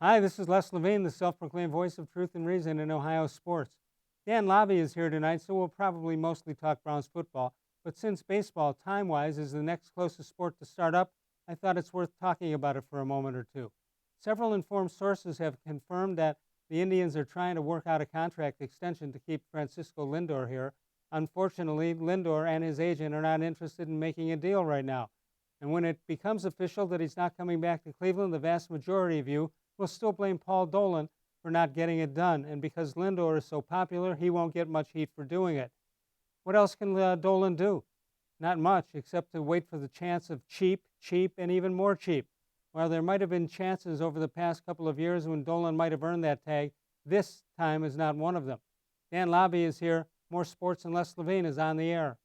Hi, this is Les-Levine, the self-proclaimed voice of truth and reason in Ohio sports. Dan-labbe is here tonight, so we'll probably mostly talk Browns football. But since baseball, time-wise, is the next closest sport to start up, I thought it's worth talking about it for a moment or two. Several informed sources have confirmed that the Indians are trying to work out a contract extension to keep Francisco-Lindor here. Unfortunately, Lindor and his agent are not interested in making a deal right now. And when it becomes official that he's not coming back to Cleveland, the vast majority of you will still blame Paul Dolan for not getting it done. And because Lindor is so popular, he won't get much heat for doing it. What else can Dolan do? Not much, except to wait for the chance of cheap, and even more cheap. While there might have been chances over the past couple of years when Dolan might have earned that tag, this time is not one of them. Dan-labbe is here. More Sports and Les-Levine is on the air.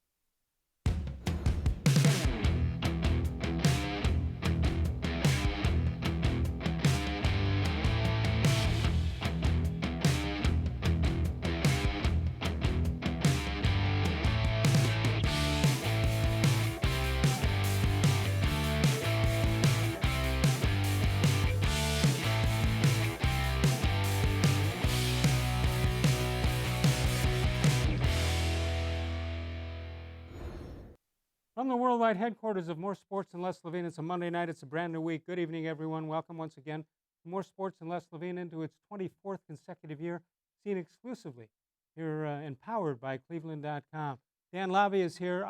From the worldwide headquarters of More Sports and Les-Levine, it's a Monday night. It's a brand new week. Good evening, everyone. Welcome once again to More Sports and Les-Levine into its 24th consecutive year, seen exclusively here and powered by cleveland.com. Dan-labbe is here.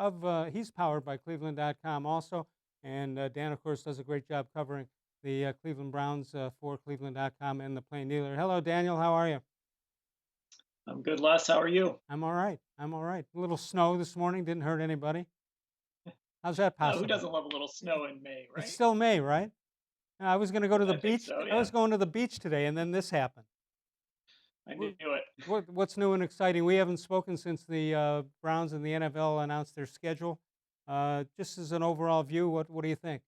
He's powered by cleveland.com also. And Dan, of course, does a great job covering the Cleveland Browns for cleveland.com and the Plain Dealer. Hello, Daniel. How are you? I'm good, Les. How are you? I'm all right. I'm all right. A little snow this morning. Didn't hurt anybody. How's that Who possible? doesn't love a little snow in May, It's right? still May, right? I was going to go to the I think beach. so, I was yeah. going to the beach today, and then this happened. I knew it. What's new and exciting? We haven't spoken since the Browns and the NFL announced their schedule. Just as an overall view, what do you think?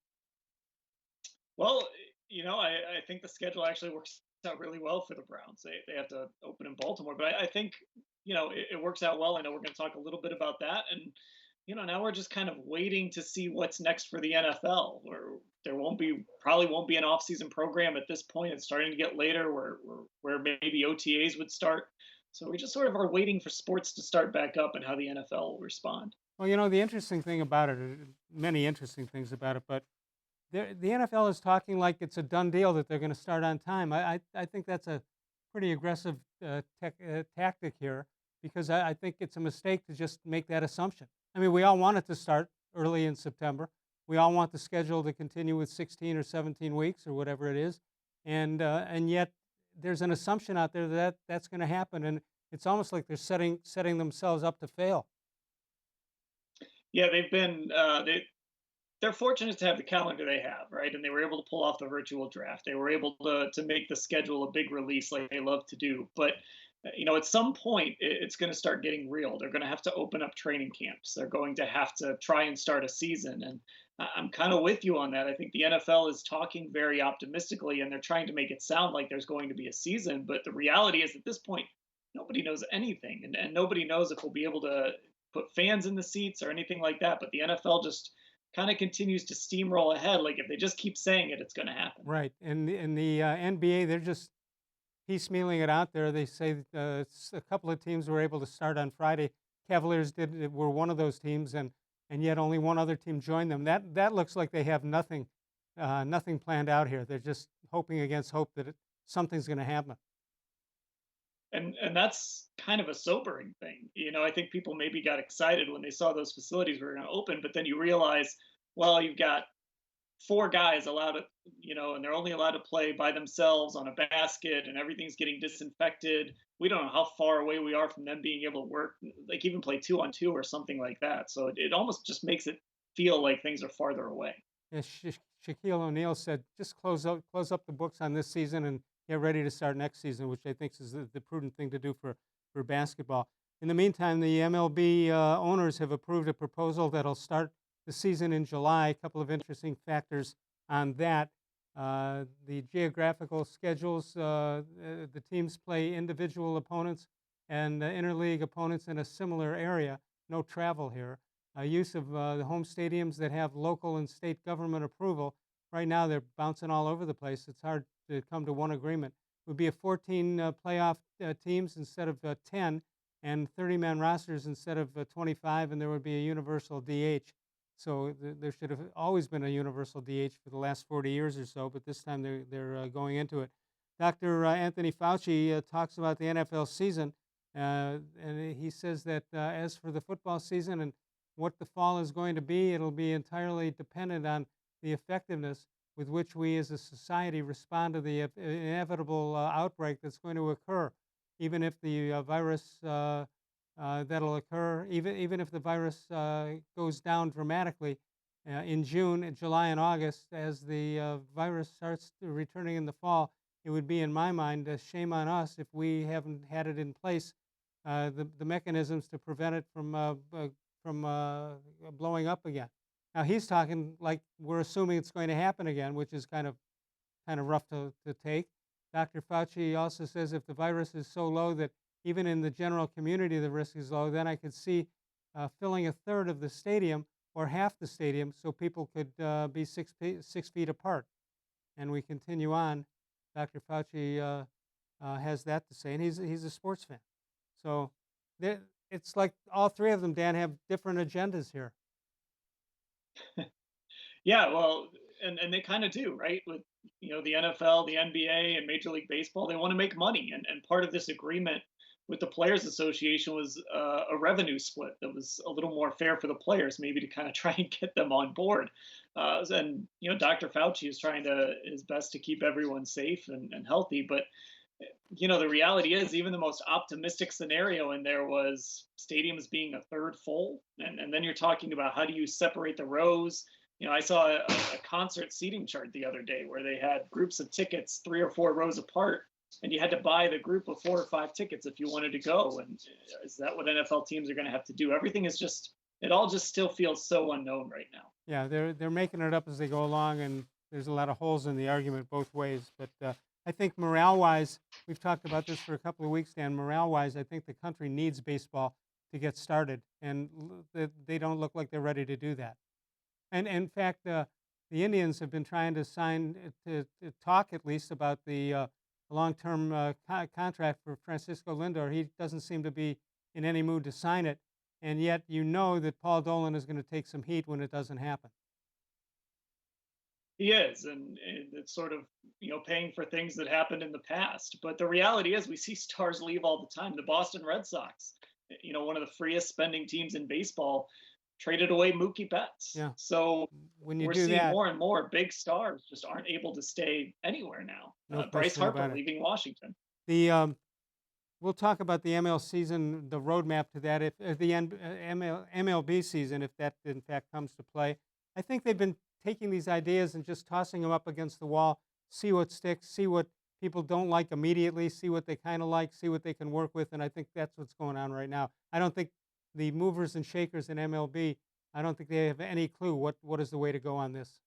Well, I think the schedule actually works out really well for the Browns. They have to open in Baltimore, but I think, it works out well. I know we're going to talk a little bit about that. And, now we're just kind of waiting to see what's next for the NFL, where there probably won't be an offseason program at this point. It's starting to get later where maybe OTAs would start. So we just sort of are waiting for sports to start back up and how the NFL will respond. Well, the interesting thing about it, many interesting things about it, but the NFL is talking like it's a done deal that they're going to start on time. I think that's a pretty aggressive tactic here because I think it's a mistake to just make that assumption. I mean, we all want it to start early in September. We all want the schedule to continue with 16 or 17 weeks or whatever it is, and yet there's an assumption out there that that's going to happen, and it's almost like they're setting themselves up to fail. Yeah, they're fortunate to have the calendar they have, right? And they were able to pull off the virtual draft. They were able to make the schedule a big release like they love to do. But at some point it's going to start getting real. They're going to have to open up training camps. They're going to have to try and start a season. And I'm kind of with you on that. I think the NFL is talking very optimistically, and they're trying to make it sound like there's going to be a season. But the reality is, at this point, nobody knows anything, and nobody knows if we'll be able to put fans in the seats or anything like that. But the NFL just kind of continues to steamroll ahead. Like if they just keep saying it, it's going to happen. Right, and in the NBA, they're just piecemealing it out there. They say a couple of teams were able to start on Friday. Cavaliers were one of those teams, and yet only one other team joined them. That looks like they have nothing planned out here. They're just hoping against hope that something's going to happen. And that's kind of a sobering thing. I think people maybe got excited when they saw those facilities were going to open, but then you realize, well, you've got four guys allowed to, and they're only allowed to play by themselves on a basket, and everything's getting disinfected. We don't know how far away we are from them being able to work, like even play 2-on-2 or something like that. So it almost just makes it feel like things are farther away. Yeah, Shaquille O'Neal said, just close up the books on this season and get ready to start next season, which I think is the prudent thing to do for basketball. In the meantime, the MLB owners have approved a proposal that'll start the season in July. A couple of interesting factors on that. The geographical schedules, the teams play individual opponents and interleague opponents in a similar area. No travel here. Use of the home stadiums that have local and state government approval. Right now, they're bouncing all over the place. It's hard to come to one agreement. It would be a 14 playoff teams instead of 10, and 30-man rosters instead of 25, and there would be a universal DH. So there should have always been a universal DH for the last 40 years or so, but this time they're going into it. Dr. Anthony Fauci talks about the NFL season, and he says that as for the football season and what the fall is going to be, it'll be entirely dependent on the effectiveness with which we as a society respond to the inevitable outbreak that's going to occur, even if the virus that'll occur, even if the virus goes down dramatically in June, July, and August, as the virus starts returning in the fall. It would be, in my mind, a shame on us if we haven't had it in place, the mechanisms to prevent it from blowing up again. Now he's talking like we're assuming it's going to happen again, which is kind of rough to take. Dr. Fauci also says if the virus is so low that even in the general community the risk is low, then I could see filling a third of the stadium or half the stadium so people could be 6 feet apart. And we continue on. Dr. Fauci has that to say, and he's a sports fan. So it's like all three of them, Dan, have different agendas here. Yeah, well, and they kind of do, right? With the NFL, the NBA, and Major League Baseball, they want to make money, and part of this agreement with the Players Association was a revenue split that was a little more fair for the players, maybe to kind of try and get them on board. And Dr. Fauci is trying his best to keep everyone safe and healthy, but the reality is even the most optimistic scenario in there was stadiums being a third full, and then you're talking about how do you separate the rows. I saw a concert seating chart the other day where they had groups of tickets 3 or 4 rows apart, and you had to buy the group of 4 or 5 tickets if you wanted to go. And is that what NFL teams are going to have to do? Everything is it all just still feels so unknown right now. Yeah, they're making it up as they go along, and there's a lot of holes in the argument both ways. But I think morale-wise, we've talked about this for a couple of weeks, Dan. Morale-wise, I think the country needs baseball to get started, and they don't look like they're ready to do that. And in fact, the Indians have been trying to talk at least about the long-term contract for Francisco-Lindor. He doesn't seem to be in any mood to sign it, and yet that Paul Dolan is going to take some heat when it doesn't happen. He is, and it's sort of paying for things that happened in the past. But the reality is, we see stars leave all the time. The Boston Red Sox, one of the freest spending teams in baseball, traded away Mookie Betts. Yeah. So when you we're do seeing that, more and more big stars just aren't able to stay anywhere now. No Bryce question Harper about it. leaving Washington. We'll talk about the ML season, the roadmap to that, if the MLB season, if that in fact comes to play. I think they've been taking these ideas and just tossing them up against the wall, see what sticks, see what people don't like immediately, see what they kind of like, see what they can work with, and I think that's what's going on right now. I don't think the movers and shakers in MLB, I don't think they have any clue what is the way to go on this.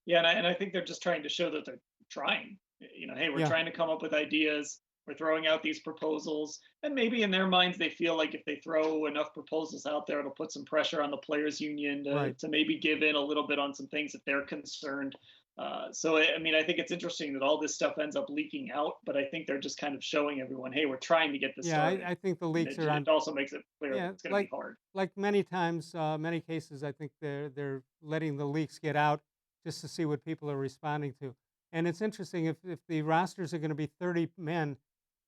Yeah, and I think they're just trying to show that they're trying. Hey, we're trying to come up with ideas. We're throwing out these proposals, and maybe in their minds they feel like if they throw enough proposals out there, it'll put some pressure on the players' union to maybe give in a little bit on some things that they're concerned. So I think it's interesting that all this stuff ends up leaking out, but I think they're just kind of showing everyone, hey, we're trying to get this started. I think the leaks are on. It also makes it clear that it's going to be hard. Like many times, many cases, I think they're letting the leaks get out just to see what people are responding to. And it's interesting, if the rosters are going to be 30 men,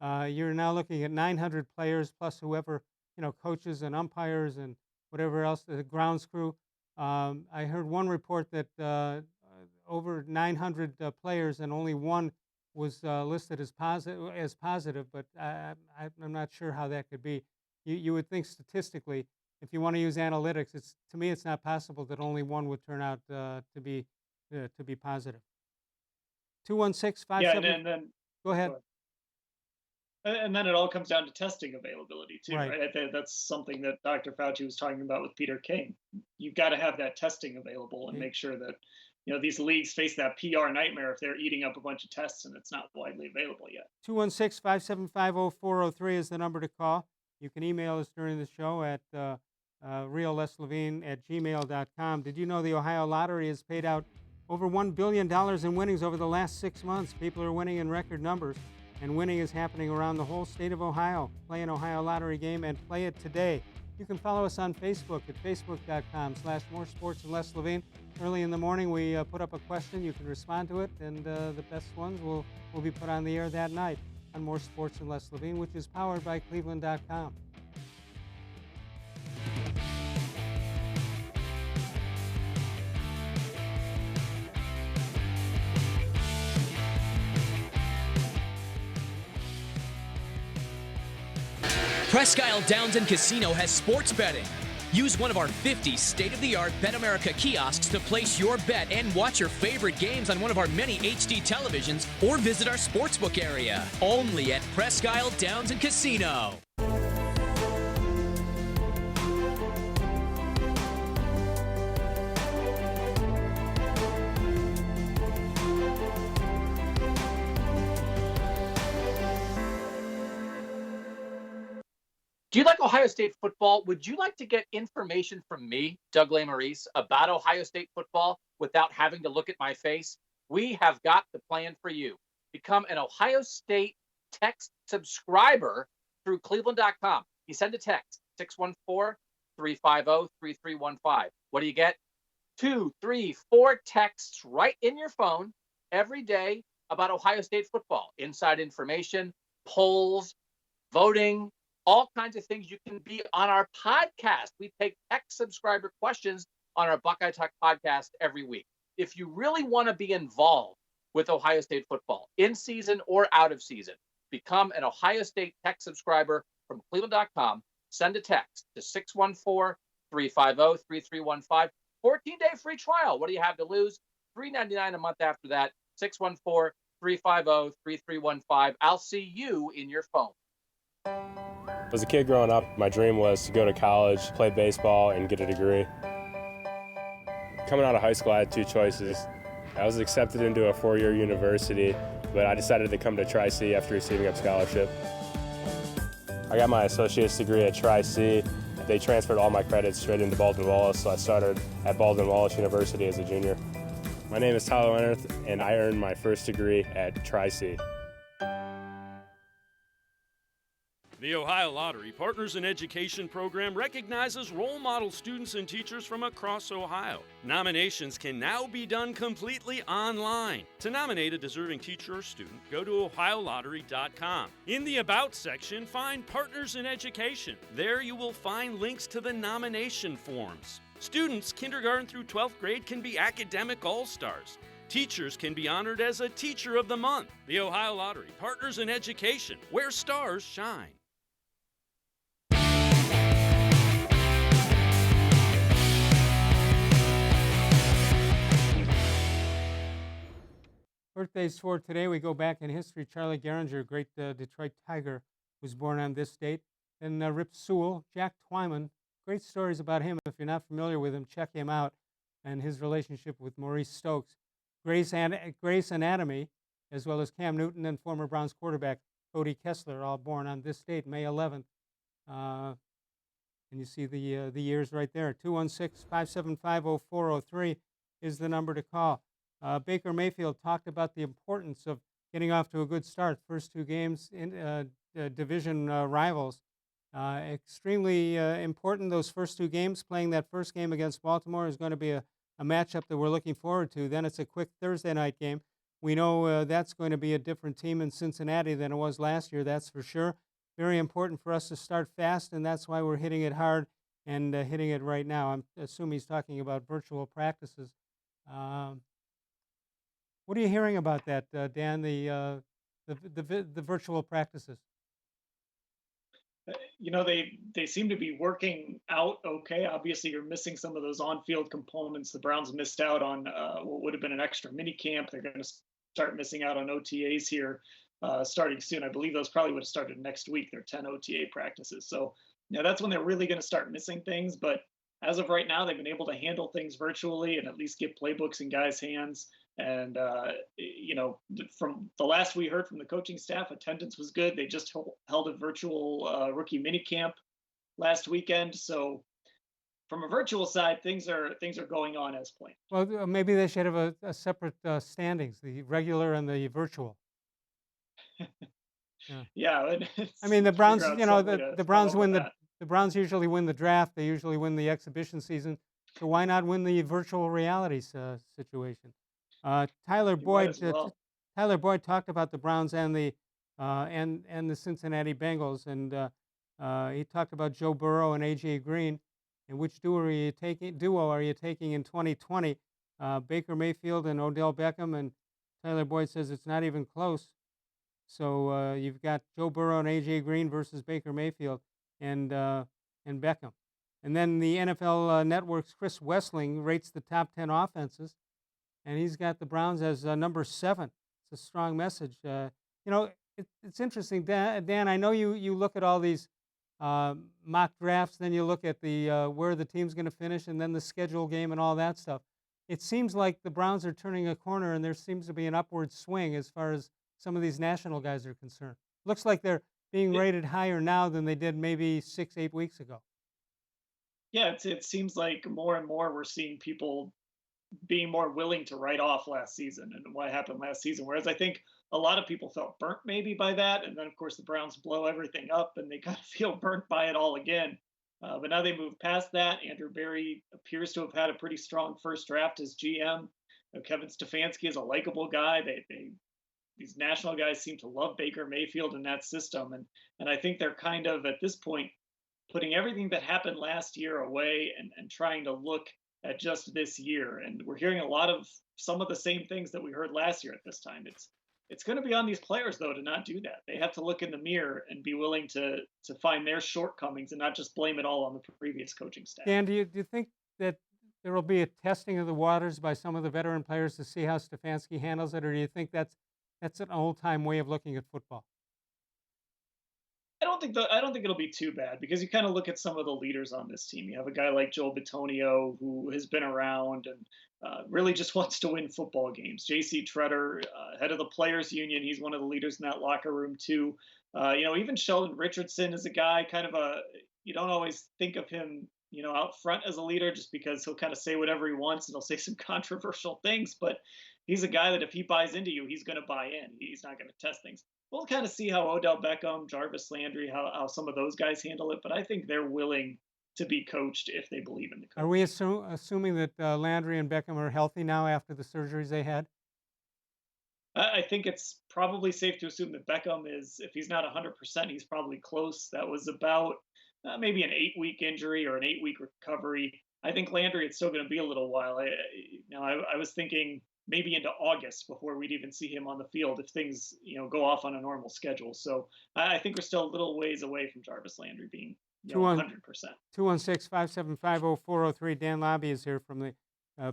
you're now looking at 900 players plus whoever, coaches and umpires and whatever else, the grounds crew. I heard one report that over 900 players and only one was listed as positive, but I'm not sure how that could be. You would think statistically, if you want to use analytics, to me it's not possible that only one would turn out to be positive. 216-57. Yeah, and then go ahead. And then it all comes down to testing availability too, Right. right? I think that's something that Dr. Fauci was talking about with Peter King. You've got to have that testing available and make sure that these leagues face that PR nightmare if they're eating up a bunch of tests and it's not widely available yet. 216-575-0403 is the number to call. You can email us during the show at real-les-levine@gmail.com. Did you know the Ohio Lottery has paid out Over $1 billion in winnings over the last 6 months. People are winning in record numbers, and winning is happening around the whole state of Ohio. Play an Ohio lottery game and play it today. You can follow us on Facebook at facebook.com/more-sports-and-les-levine. Early in the morning, we put up a question. You can respond to it, and the best ones will be put on the air that night on More Sports and Les Levine, which is powered by cleveland.com. Presque Isle Downs and Casino has sports betting. Use one of our 50 state-of-the-art Bet America kiosks to place your bet and watch your favorite games on one of our many HD televisions or visit our sportsbook area. Only at Presque Isle Downs and Casino. Do you like Ohio State football? Would you like to get information from me, Doug Lesmaurice, about Ohio State football without having to look at my face? We have got the plan for you. Become an Ohio State text subscriber through cleveland.com. You send a text, 614-350-3315. What do you get? 2, 3, 4 texts right in your phone every day about Ohio State football. Inside information, polls, voting, all kinds of things. You can be on our podcast. We take text subscriber questions on our Buckeye Talk podcast every week. If you really want to be involved with Ohio State football, in season or out of season, become an Ohio State text subscriber from cleveland.com. Send a text to 614-350-3315. 14-day free trial. What do you have to lose? $3.99 a month after that. 614-350-3315. I'll see you in your phone. As a kid growing up, my dream was to go to college, play baseball, and get a degree. Coming out of high school, I had 2 choices. I was accepted into a 4-year university, but I decided to come to Tri-C after receiving a scholarship. I got my associate's degree at Tri-C. They transferred all my credits straight into Baldwin-Wallace, so I started at Baldwin-Wallace University as a junior. My name is Tyler Leonard, and I earned my first degree at Tri-C. The Ohio Lottery Partners in Education program recognizes role model students and teachers from across Ohio. Nominations can now be done completely online. To nominate a deserving teacher or student, go to ohiolottery.com. In the About section, find Partners in Education. There you will find links to the nomination forms. Students, kindergarten through 12th grade, can be academic all-stars. Teachers can be honored as a Teacher of the Month. The Ohio Lottery Partners in Education, where stars shine. Birthdays for today, we go back in history. Charlie Gehringer, great Detroit Tiger, was born on this date. And Rip Sewell, Jack Twyman, great stories about him. If you're not familiar with him, check him out and his relationship with Maurice Stokes. Grace Anatomy, as well as Cam Newton and former Browns quarterback Cody Kessler, all born on this date, May 11th. And you see the years right there. 216-575-0403 is the number to call. Baker Mayfield talked about the importance of getting off to a good start. First 2 games in division rivals. Extremely important, those first 2 games. Playing that first game against Baltimore is going to be a matchup that we're looking forward to. Then it's a quick Thursday night game. We know that's going to be a different team in Cincinnati than it was last year, that's for sure. Very important for us to start fast, and that's why we're hitting it hard and hitting it right now. I'm assuming he's talking about virtual practices. What are you hearing about that, Dan, the virtual practices? You know, they seem to be working out okay. Obviously, you're missing some of those on-field components. The Browns missed out on what would have been an extra mini camp. They're going to start missing out on OTAs here starting soon. I believe those probably would have started next week. They're 10 OTA practices. So, you know, that's when they're really going to start missing things. But as of right now, they've been able to handle things virtually and at least get playbooks in guys' hands. And, you know, from the last we heard from the coaching staff, attendance was good. They just held a virtual rookie mini camp last weekend. So from a virtual side, things are going on as planned. Well, maybe they should have a separate standings, the regular and the virtual. Yeah. Yeah, and I mean, the figure Browns, out you know, some way the to come Browns up with win that. the Browns usually win the draft. They usually win the exhibition season. So why not win the virtual reality situation? Tyler You might Boyd, as well. Tyler Boyd talked about the Browns and the Cincinnati Bengals, and he talked about Joe Burrow and AJ Green, and which duo are you taking in 2020? Baker Mayfield and Odell Beckham, and Tyler Boyd says it's not even close. So you've got Joe Burrow and AJ Green versus Baker Mayfield and Beckham. And then the NFL Network's Chris Wessling rates the top 10 offenses, and he's got the Browns as number 7. It's a strong message. It's interesting, Dan. I know you look at all these mock drafts, then you look at the where the team's going to finish, and then the schedule game and all that stuff. It seems like the Browns are turning a corner, and there seems to be an upward swing as far as some of these national guys are concerned. Looks like they're being rated higher now than they did maybe 6-8 weeks ago. Yeah, it seems like more and more we're seeing people being more willing to write off last season and what happened last season. Whereas I think a lot of people felt burnt maybe by that, and then of course the Browns blow everything up, and they kind of feel burnt by it all again. But now they move past that. Andrew Berry appears to have had a pretty strong first draft as GM. Kevin-Stefanski is a likable guy. These national guys seem to love Baker Mayfield in that system, and I think they're kind of at this point putting everything that happened last year away and trying to look at just this year. And we're hearing a lot of some of the same things that we heard last year at this time. It's going to be on these players though to not do that. They have to look in the mirror and be willing to find their shortcomings and not just blame it all on the previous coaching staff. Dan, do you think that there will be a testing of the waters by some of the veteran players to see how Stefanski handles it, or do you think that's an old-time way of looking at football? I don't think it'll be too bad, because you kind of look at some of the leaders on this team. You have a guy like Joel Bitonio, who has been around and really just wants to win football games. J.C. Treader, head of the Players Union, he's one of the leaders in that locker room too. Even Sheldon Richardson is a guy you don't always think of him, out front as a leader, just because he'll kind of say whatever he wants and he'll say some controversial things. But he's a guy that if he buys into you, he's going to buy in. He's not going to test things. We'll kind of see how Odell Beckham, Jarvis-Landry, how some of those guys handle it. But I think they're willing to be coached if they believe in the coach. Are we assuming that Landry and Beckham are healthy now after the surgeries they had? I think it's probably safe to assume that Beckham is, if he's not 100%, he's probably close. That was about maybe an 8-week injury or an 8-week recovery. I think Landry, it's still going to be a little while. I was thinking maybe into August before we'd even see him on the field if things, go off on a normal schedule. So I think we're still a little ways away from Jarvis-Landry being 100%. 216-575-0403. Dan-Labbe is here from the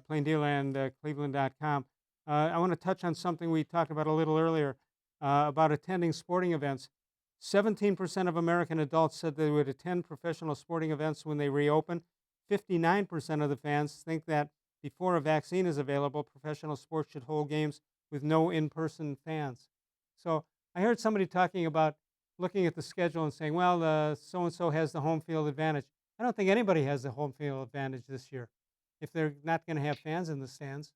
Plain Deal and cleveland.com. I want to touch on something we talked about a little earlier about attending sporting events. 17% of American adults said they would attend professional sporting events when they reopen. 59% of the fans think that before a vaccine is available, professional sports should hold games with no in-person fans. So I heard somebody talking about looking at the schedule and saying, well, so-and-so has the home field advantage. I don't think anybody has the home field advantage this year if they're not going to have fans in the stands.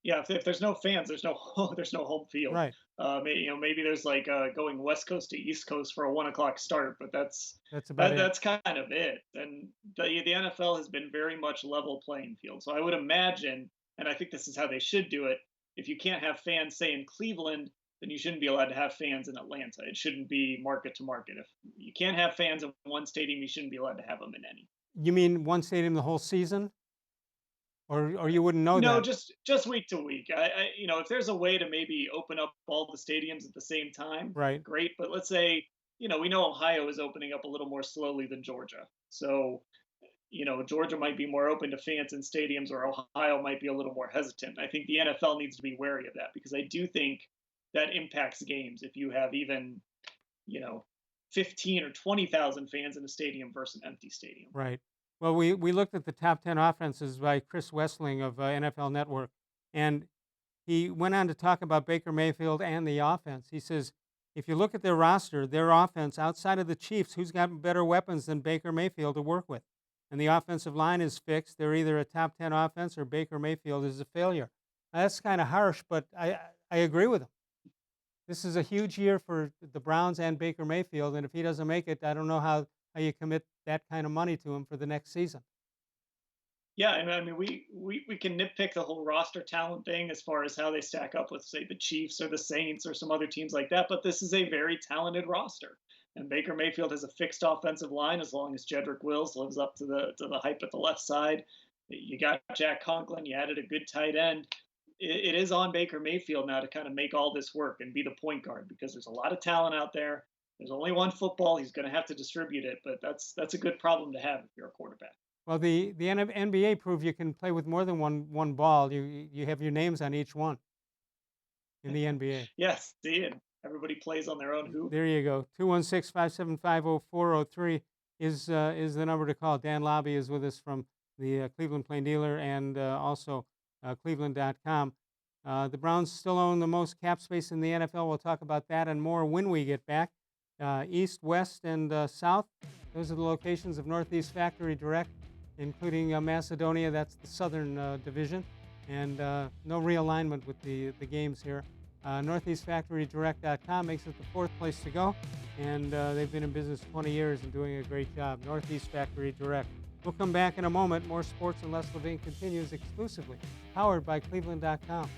Yeah, if there's no fans, there's no there's no home field. Right. Maybe there's like going West Coast to East Coast for a 1:00 start, but that's about it. That's kind of it. And the NFL has been very much level playing field. So I would imagine, and I think this is how they should do it. If you can't have fans, say in Cleveland, then you shouldn't be allowed to have fans in Atlanta. It shouldn't be market to market. If you can't have fans in one stadium, you shouldn't be allowed to have them in any. You mean one stadium the whole season? Or you wouldn't know that? No, just week to week. If there's a way to maybe open up all the stadiums at the same time, right? Great. But let's say, we know Ohio is opening up a little more slowly than Georgia. So, Georgia might be more open to fans in stadiums, or Ohio might be a little more hesitant. I think the NFL needs to be wary of that, because I do think that impacts games if you have even, 15 or 20,000 fans in a stadium versus an empty stadium. Right. Well, we looked at the top 10 offenses by Chris Wessling of NFL Network, and he went on to talk about Baker Mayfield and the offense. He says, if you look at their roster, their offense, outside of the Chiefs, who's got better weapons than Baker Mayfield to work with? and the offensive line is fixed, they're either a top 10 offense or Baker Mayfield is a failure. Now, that's kind of harsh, but I agree with him. This is a huge year for the Browns and Baker Mayfield, and if he doesn't make it, I don't know how you commit that kind of money to him for the next season. Yeah, and I mean, we can nitpick the whole roster talent thing as far as how they stack up with, say, the Chiefs or the Saints or some other teams like that, but this is a very talented roster. And Baker Mayfield has a fixed offensive line as long as Jedrick Wills lives up to the hype at the left side. You got Jack Conklin, you added a good tight end. It is on Baker Mayfield now to kind of make all this work and be the point guard, because there's a lot of talent out there. There's only one football. He's going to have to distribute it, but that's a good problem to have if you're a quarterback. Well, the NBA proved you can play with more than one ball. You have your names on each one in the NBA. Yes, see, and everybody plays on their own hoop. There you go. 216-575-0403 is the number to call. Dan-Labbe is with us from the Cleveland Plain Dealer and also cleveland.com. The Browns still own the most cap space in the NFL. We'll talk about that and more when we get back. East, West, and South, those are the locations of Northeast Factory Direct, including Macedonia. That's the southern division, and no realignment with the games here. NortheastFactoryDirect.com makes it the fourth place to go, and they've been in business 20 years and doing a great job. Northeast Factory Direct. We'll come back in a moment. More Sports and Les-levine continues exclusively, powered by cleveland.com.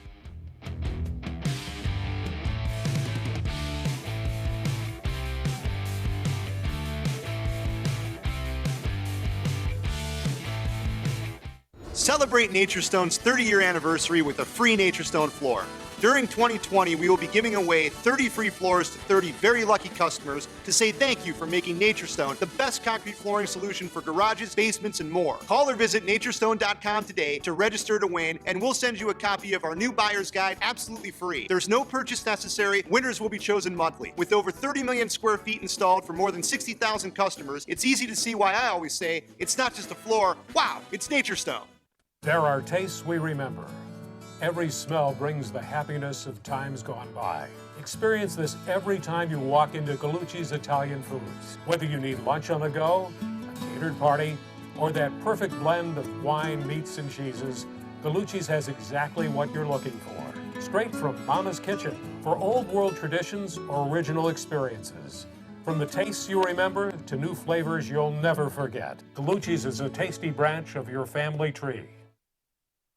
Celebrate NatureStone's 30-year anniversary with a free NatureStone floor. During 2020, we will be giving away 30 free floors to 30 very lucky customers to say thank you for making NatureStone the best concrete flooring solution for garages, basements, and more. Call or visit naturestone.com today to register to win, and we'll send you a copy of our new buyer's guide absolutely free. There's no purchase necessary. Winners will be chosen monthly. With over 30 million square feet installed for more than 60,000 customers, it's easy to see why I always say it's not just a floor. Wow, it's NatureStone. There are tastes we remember. Every smell brings the happiness of times gone by. Experience this every time you walk into Gallucci's Italian Foods. Whether you need lunch on the go, a catered party, or that perfect blend of wine, meats, and cheeses, Gallucci's has exactly what you're looking for. Straight from Mama's Kitchen for old world traditions or original experiences. From the tastes you remember to new flavors you'll never forget. Gallucci's is a tasty branch of your family tree.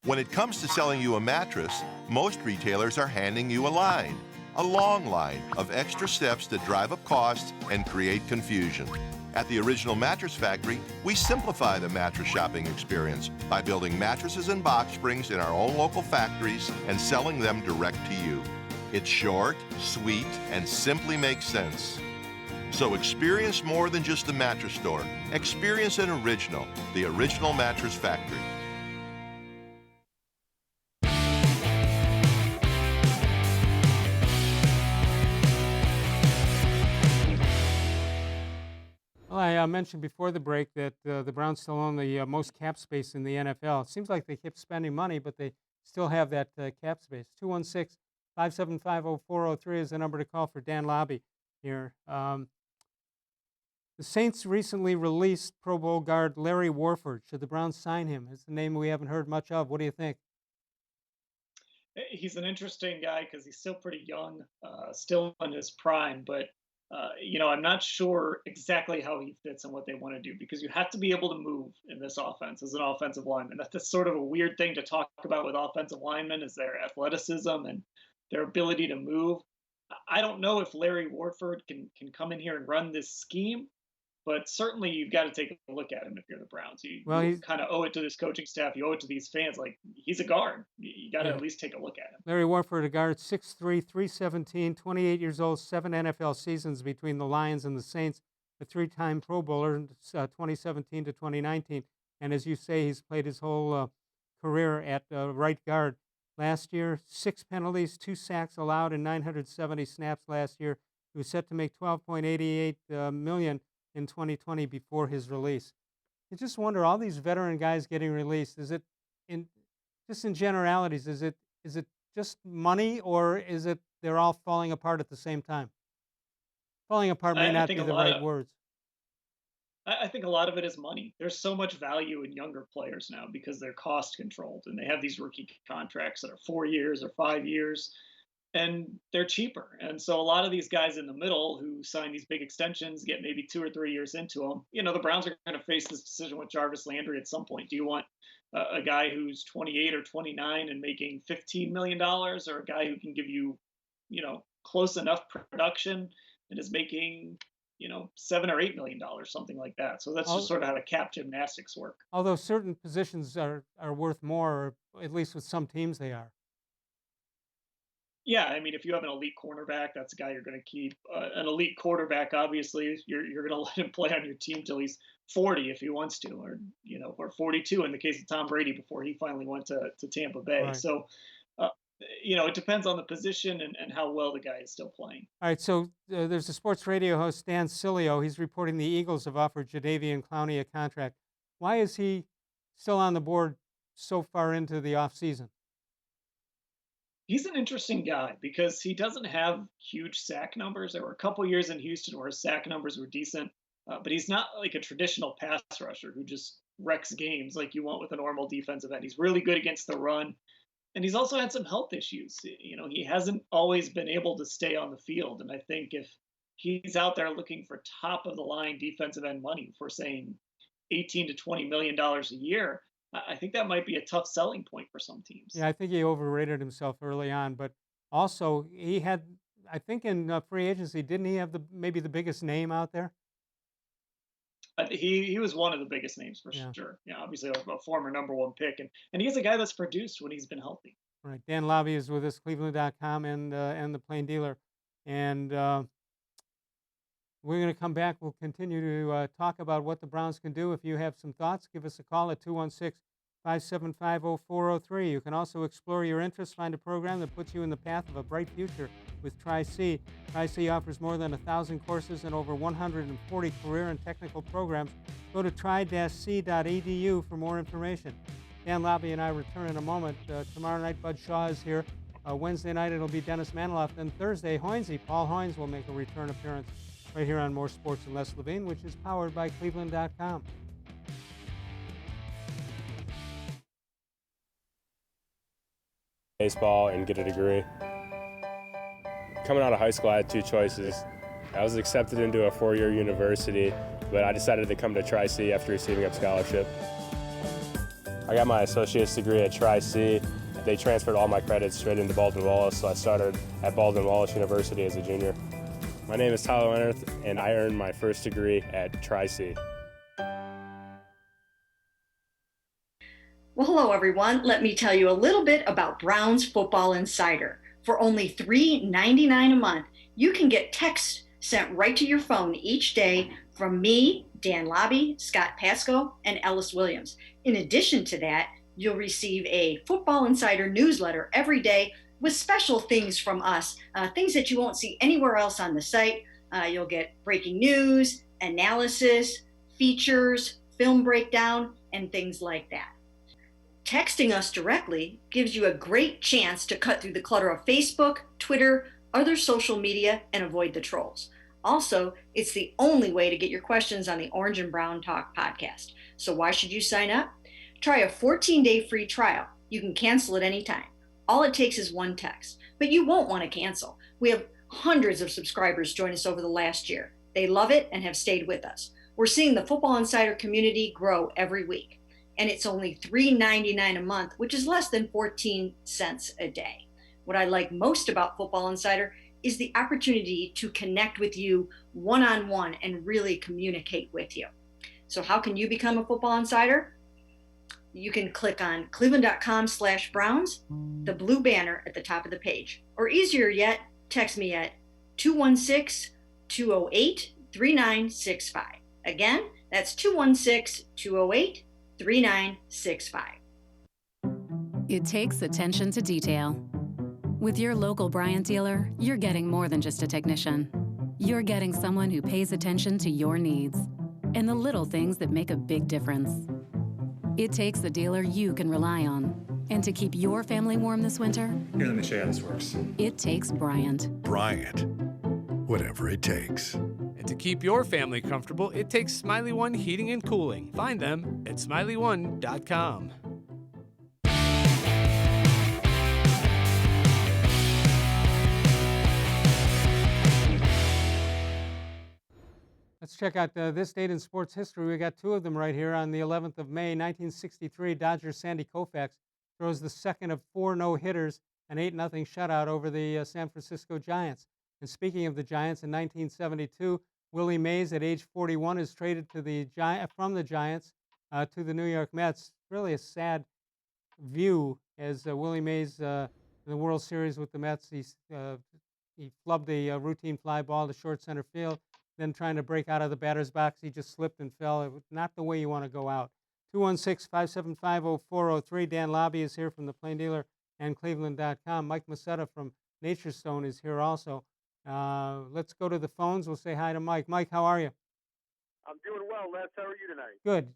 When it comes to selling you a mattress, most retailers are handing you a long line of extra steps that drive up costs and create confusion. At the Original Mattress Factory, we simplify the mattress shopping experience by building mattresses and box springs in our own local factories and selling them direct to you. It's short, sweet, and simply makes sense. So experience more than just the mattress store. Experience an original, the Original Mattress Factory. Well, I mentioned before the break that the Browns still own the most cap space in the NFL. It seems like they keep spending money, but they still have that cap space. 216-575-0403 is the number to call for Dan-Labbe here. The Saints recently released Pro Bowl guard Larry Warford. Should the Browns sign him? It's a name we haven't heard much of. What do you think? He's an interesting guy because he's still pretty young, still in his prime, but I'm not sure exactly how he fits and what they want to do, because you have to be able to move in this offense as an offensive lineman. That's sort of a weird thing to talk about with offensive linemen, is their athleticism and their ability to move. I don't know if Larry Warford can come in here and run this scheme, but certainly you've got to take a look at him if you're the Browns. You kind of owe it to this coaching staff. You owe it to these fans. Like, he's a guard. You got to at least take a look at him. Larry Warford, a guard, 6'3", 317, 28 years old, 7 NFL seasons between the Lions and the Saints, a 3-time Pro Bowler, 2017 to 2019. And as you say, he's played his whole career at right guard. Last year, 6 penalties, 2 sacks allowed in 970 snaps last year. He was set to make $12.88 million in 2020 before his release. You just wonder, all these veteran guys getting released, is it in generalities, is it just money, or is it they're all falling apart at the same time? Falling apart may not be the right words. I think a lot of it is money. There's so much value in younger players now because they're cost controlled and they have these rookie contracts that are 4 years or 5 years, and they're cheaper. And so a lot of these guys in the middle who sign these big extensions get maybe 2 or 3 years into them. The Browns are going to face this decision with Jarvis-Landry at some point. Do you want a guy who's 28 or 29 and making $15 million, or a guy who can give you, close enough production and is making, $7 or $8 million, something like that. So that's just sort of how the cap gymnastics work. Although certain positions are worth more, or at least with some teams they are. Yeah, I mean, if you have an elite cornerback, that's a guy you're going to keep. An elite quarterback, obviously, you're going to let him play on your team till he's 40 if he wants to, or 42 in the case of Tom Brady before he finally went to Tampa Bay. Right. So, it depends on the position and how well the guy is still playing. All right, so there's a sports radio host, Dan Sileo. He's reporting the Eagles have offered Jadeveon-Clowney a contract. Why is he still on the board so far into the offseason? He's an interesting guy because he doesn't have huge sack numbers. There were a couple years in Houston where his sack numbers were decent, but he's not like a traditional pass rusher who just wrecks games like you want with a normal defensive end. He's really good against the run. And he's also had some health issues. He hasn't always been able to stay on the field. And I think if he's out there looking for top of the line defensive end money, for saying $18 to $20 million a year, I think that might be a tough selling point for some teams. Yeah, I think he overrated himself early on, but also he had, I think in free agency, didn't he have maybe the biggest name out there? He was one of the biggest names for sure. Yeah, obviously a former #1 pick, and he's a guy that's produced when he's been healthy. Right. Dan-labbe is with us, cleveland.com and the Plain Dealer, and we're going to come back. We'll continue to talk about what the Browns can do. If you have some thoughts, give us a call at 216-575-0403. You can also explore your interests, find a program that puts you in the path of a bright future with Tri-C. Tri-C offers more than 1,000 courses and over 140 career and technical programs. Go to tri-c.edu for more information. Dan-labbe and I return in a moment. Tomorrow night, Bud Shaw is here. Wednesday night, it'll be Dennis Maniloff. Then Thursday, Paul Hoynes will make a return appearance right here on More Sports and Les-levine, which is powered by cleveland.com. Baseball and get a degree. Coming out of high school, I had two choices. I was accepted into a 4-year university, but I decided to come to Tri-C after receiving a scholarship. I got my associate's degree at Tri-C. They transferred all my credits straight into Baldwin-Wallace, so I started at Baldwin-Wallace University as a junior. My name is Tyler Leonard, and I earned my first degree at Tri-C. Well, hello, everyone. Let me tell you a little bit about Browns Football Insider. For only $3.99 a month, you can get text sent right to your phone each day from me, Dan-labbe, Scott Pasco, and Ellis Williams. In addition to that, you'll receive a Football Insider newsletter every day with special things from us, things that you won't see anywhere else on the site. You'll get breaking news, analysis, features, film breakdown, and things like that. Texting us directly gives you a great chance to cut through the clutter of Facebook, Twitter, other social media, and avoid the trolls. Also, it's the only way to get your questions on the Orange and Brown Talk podcast. So why should you sign up? Try a 14-day free trial. You can cancel at any time. All it takes is one text, but you won't want to cancel. We have hundreds of subscribers join us over the last year. They love it and have stayed with us. We're seeing the Football Insider community grow every week. And it's only $3.99 a month, which is less than 14 cents a day. What I like most about Football Insider is the opportunity to connect with you one-on-one and really communicate with you. So how can you become a Football Insider? You can click on cleveland.com/Browns, the blue banner at the top of the page. Or easier yet, text me at 216-208-3965. Again, that's 216-208-3965. It takes attention to detail. With your local Bryant dealer, you're getting more than just a technician. You're getting someone who pays attention to your needs and the little things that make a big difference. It takes a dealer you can rely on. And to keep your family warm this winter, here, let me show you how this works. It takes Bryant. Bryant. Whatever it takes. To keep your family comfortable, it takes Smiley One Heating and Cooling. Find them at smiley1.com. Let's check out this date in sports history. We got two of them right here. On the 11th of May, 1963, Dodgers' Sandy Koufax throws the second of 4 no-hitters, an 8-0 shutout over the San Francisco Giants. And speaking of the Giants, in 1972, Willie Mays, at age 41, is traded to from the Giants to the New York Mets. Really a sad view, as Willie Mays in the World Series with the Mets, he flubbed a routine fly ball to short center field. Then trying to break out of the batter's box, he just slipped and fell. It was not the way you want to go out. 216-575-0403. Dan-labbe is here from the Plain Dealer and cleveland.com. Mike Masetta from Nature Stone is here also. Let's go to the phones. We'll say hi to Mike. Mike, how are you? I'm doing well, Les. How are you tonight? Good.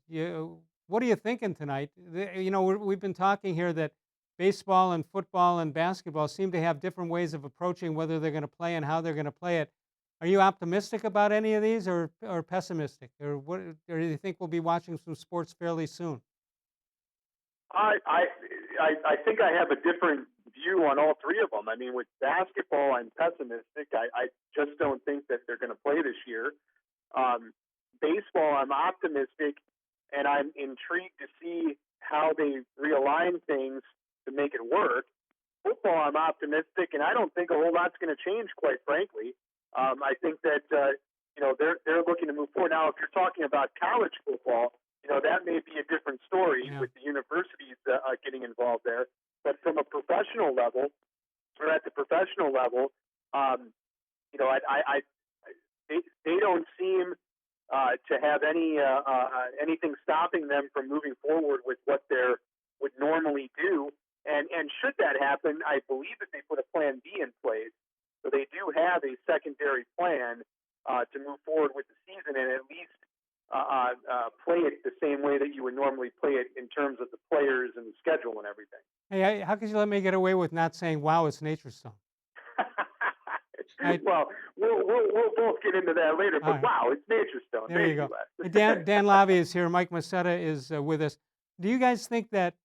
What are you thinking tonight? We've been talking here that baseball and football and basketball seem to have different ways of approaching whether they're going to play and how they're going to play it. Are you optimistic about any of these, or pessimistic, or what? Or do you think we'll be watching some sports fairly soon? I think I have a different view on all three of them. I mean, with basketball, I'm pessimistic. I just don't think that they're going to play this year. Baseball, I'm optimistic, and I'm intrigued to see how they realign things to make it work. Football, I'm optimistic, and I don't think a whole lot's going to change, quite frankly. I think that they're looking to move forward. Now, if you're talking about college football, that may be a different story with the universities getting involved there. But from a professional level, or at the professional level, they don't seem to have anything stopping them from moving forward with what they would normally do. And should that happen, I believe that they put a plan B in place. So they do have a secondary plan to move forward with the season and at least play it the same way that you would normally play it in terms of the players and the schedule and everything. Hey, how could you let me get away with not saying, wow, it's Nature Stone? Well, we'll both get into that later, but wow, it's Nature Stone. There you go. Dan-labbe is here. Mike Masetta is with us. Do you guys think that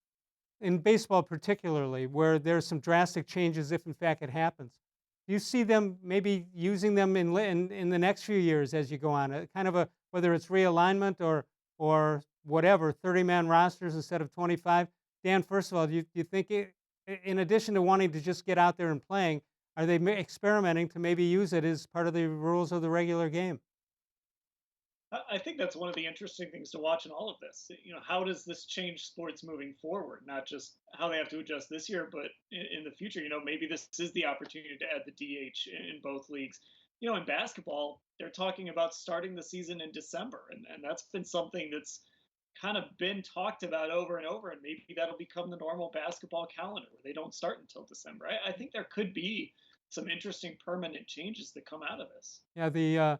in baseball particularly, where there's some drastic changes if in fact it happens, do you see them maybe using them in the next few years as you go on? Kind of whether it's realignment or whatever, 30-man rosters instead of 25? Dan, first of all, do you think, in addition to wanting to just get out there and playing, are they experimenting to maybe use it as part of the rules of the regular game? I think that's one of the interesting things to watch in all of this. How does this change sports moving forward? Not just how they have to adjust this year, but in the future. Maybe this is the opportunity to add the DH in both leagues. In basketball, they're talking about starting the season in December, and that's been something that's kind of been talked about over and over, and maybe that'll become the normal basketball calendar where they don't start until December. I think there could be some interesting permanent changes that come out of this. Yeah, the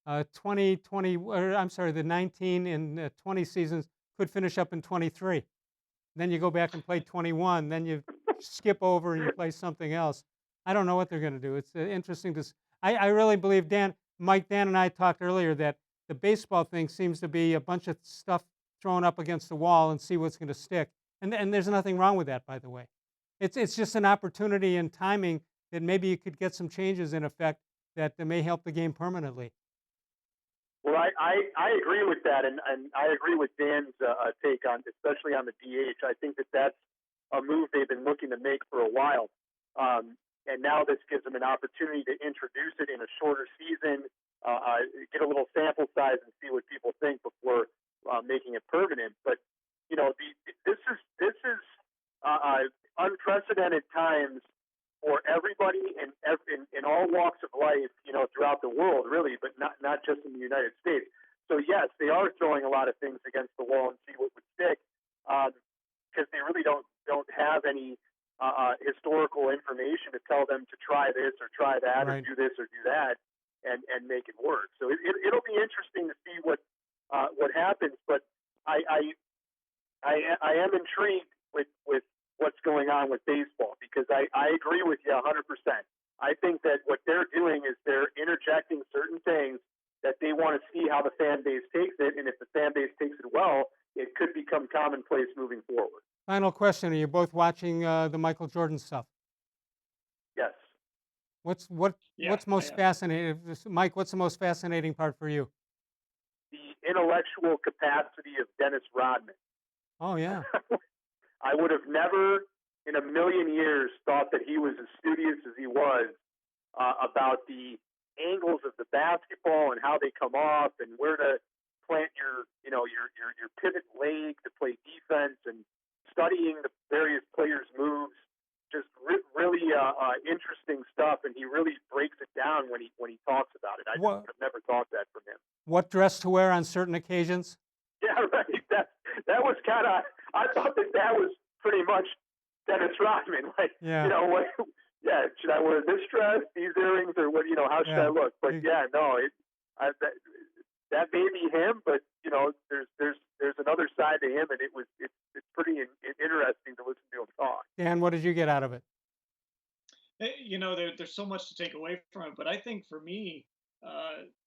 the 19 and 20 seasons could finish up in 23. Then you go back and play 21. Then you skip over and you play something else. I don't know what they're going to do. It's interesting to. I really believe Dan and I talked earlier that the baseball thing seems to be a bunch of stuff thrown up against the wall and see what's going to stick. And there's nothing wrong with that, by the way. It's just an opportunity and timing that maybe you could get some changes in effect that may help the game permanently. Well, I agree with that, and I agree with Dan's take on, especially on the DH. I think that's a move they've been looking to make for a while, and now this gives them an opportunity to introduce it in a shorter season, get a little sample size, and see what people think before making it permanent. But this is unprecedented times for everybody in all walks of life, throughout the world, really, but not just in the United States. So yes, they are throwing a lot of things against the wall and see what would stick, because they really don't have any historical information to tell them to try this or try that, right, or do this or do that, and make it work. So it'll be interesting to see what happens. But I am intrigued with what's going on with baseball, because I agree with you 100%. I think that what they're doing is they're interjecting certain things that they want to see how the fan base takes it, and if the fan base takes it well, it could become commonplace moving forward. Final question: are you both watching the Michael Jordan stuff? Yes. What's Yeah, most I fascinating, Mike? What's the most fascinating part for you? The intellectual capacity of Dennis Rodman. Oh yeah. I would have never in a million years thought that he was as studious as he was about the angles of the basketball and how they come off and where to plant your pivot leg to play defense and studying the various players' moves. Just really interesting stuff, and he really breaks it down when he talks about it. I just have never thought that from him. What dress to wear on certain occasions? Yeah, right. That was kind of. I thought that was pretty much Dennis Rodman. Like, Yeah. you know, what? Yeah, should I wear this dress, these earrings, or what? You know, how should I look? But yeah, no, that may be him, but you know, there's another side to him, and it's pretty interesting to listen to him talk. Dan, what did you get out of it? You know, there's so much to take away from it, but I think for me,